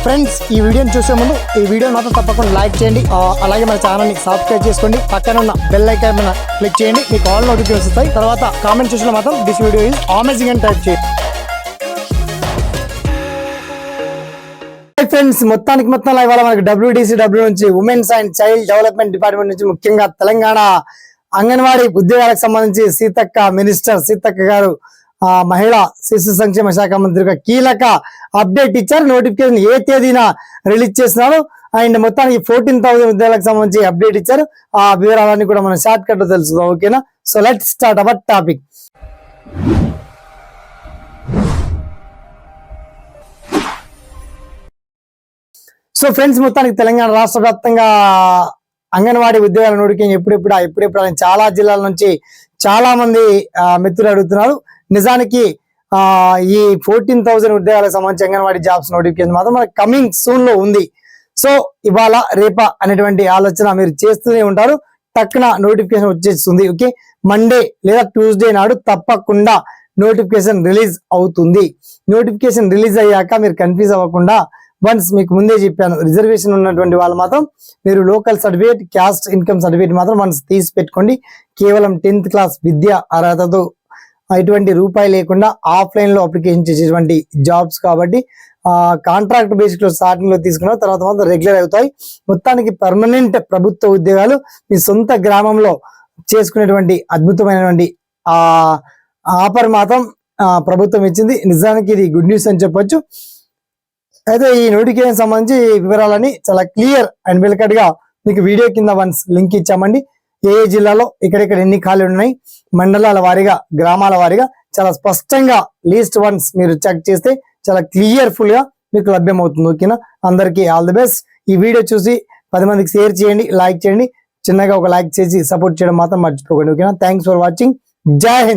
Friends ఈ వీడియోని చూసే ముందు ఈ వీడియో మాత్రం తప్పకుండా లైక్ చేయండి, అలాగే మన ఛానల్ని సబ్స్క్రైబ్ చేసుకోండి, పక్కన ఉన్న బెల్ ఐకాన్ మీద క్లిక్ చేయండి, మీకు ఆల్ నోటిఫికేషన్స్ వస్తాయి. తర్వాత కామెంట్ సెక్షన్లో మాత్రం దిస్ వీడియో ఈజ్ అమేజింగ్ అని టైప్ చేయండి. ఫ్రెండ్స్ మొత్తానికి ఇవాళ మనకి WDCW నుంచి women's and child development department నుంచి ముఖ్యంగా తెలంగాణ అంగన్వాడీ ఉద్యోగాలకు సంబంధించి మినిస్టర్ సీతక్క గారు మహిళా శిశు సంక్షేమ శాఖ మంత్రిగా కీలక అప్డేట్ ఇచ్చారు. నోటిఫికేషన్ ఏ తేదీన రిలీజ్ చేస్తున్నారు అండ్ మొత్తానికి 14,000 ఉద్యోగాలకు సంబంధించి అప్డేట్ ఇచ్చారు. ఆ వివరాలన్నీ కూడా మనం షార్ట్ కట్ లో తెలుసుకుందాం. ఓకేనా? So let's start our topic. So friends మొత్తానికి తెలంగాణ రాష్ట్ర వ్యాప్తంగా అంగన్వాడీ ఉద్యోగాల నోటిఫికేషన్ ఎప్పుడెప్పుడు అని చాలా జిల్లాల నుంచి చాలా మంది మిత్రులు అడుగుతున్నారు. నిజానికి ఈ 14,000 ఉద్యోగాలకు సంబంధించి అంగన్వాడీ జాబ్స్ నోటిఫికేషన్ మాత్రం మనకి కమింగ్ సూన్ లో ఉంది. సో ఇవాళ రేపా అనేటువంటి ఆలోచన మీరు చేస్తూనే ఉంటారు. టక్కున నోటిఫికేషన్ వచ్చేస్తుంది. ఓకే, మండే లేదా ట్యూస్డే నాడు తప్పకుండా నోటిఫికేషన్ రిలీజ్ అవుతుంది. నోటిఫికేషన్ రిలీజ్ అయ్యాక మీరు కన్ఫ్యూజ్ అవ్వకుండా వన్స్ మీకు ముందే చెప్పాను, రిజర్వేషన్ ఉన్నటువంటి వాళ్ళు మాత్రం మీరు local certificate, caste income certificate మాత్రం వన్స్ తీసి పెట్టుకోండి. కేవలం 10th క్లాస్ విద్య అర్హతతో ఎటువంటి రూపాయి లేకుండా ఆఫ్లైన్ లో అప్లికేషన్ చేసేటువంటి జాబ్స్ కాబట్టి కాంట్రాక్ట్ బేసిక్ లో స్టార్టింగ్ లో తీసుకున్న తర్వాత మాత్రం రెగ్యులర్ అవుతాయి. మొత్తానికి పర్మనెంట్ ప్రభుత్వ ఉద్యోగాలు మీ సొంత గ్రామంలో చేసుకునేటువంటి అద్భుతమైనటువంటి ఆఫర్ మాత్రం ప్రభుత్వం ఇచ్చింది. నిజానికి ఇది గుడ్ న్యూస్ అని చెప్పొచ్చు. అయితే ఈ నోటిఫికేషన్ సంబంధించి వివరాలని చాలా క్లియర్ అండ్ వెల్కట్ గా మీకు వీడియో కింద వన్స్ లింక్ ఇచ్చామండి. ఏ జిల్లాలో ఎక్కడెక్కడ ఎన్ని ఖాళీలు ఉన్నాయి, మండలాల వారీగా, గ్రామాల వారీగా చాలా స్పష్టంగా లీస్ట్ వన్స్ మీరు చెక్ చేస్తే చాలా క్లియర్ఫుల్ గా మీకు లభ్యమవుతుంది. ఓకేనా? అందరికీ ఆల్ ది బెస్ట్. ఈ వీడియో చూసి 10 మందికి షేర్ చేయండి, లైక్ చేయండి. చిన్నగా ఒక లైక్ చేసి సపోర్ట్ చేయడం మాత్రం మర్చిపోకండి. ఓకేనా? Thanks for watching. జై హింద్.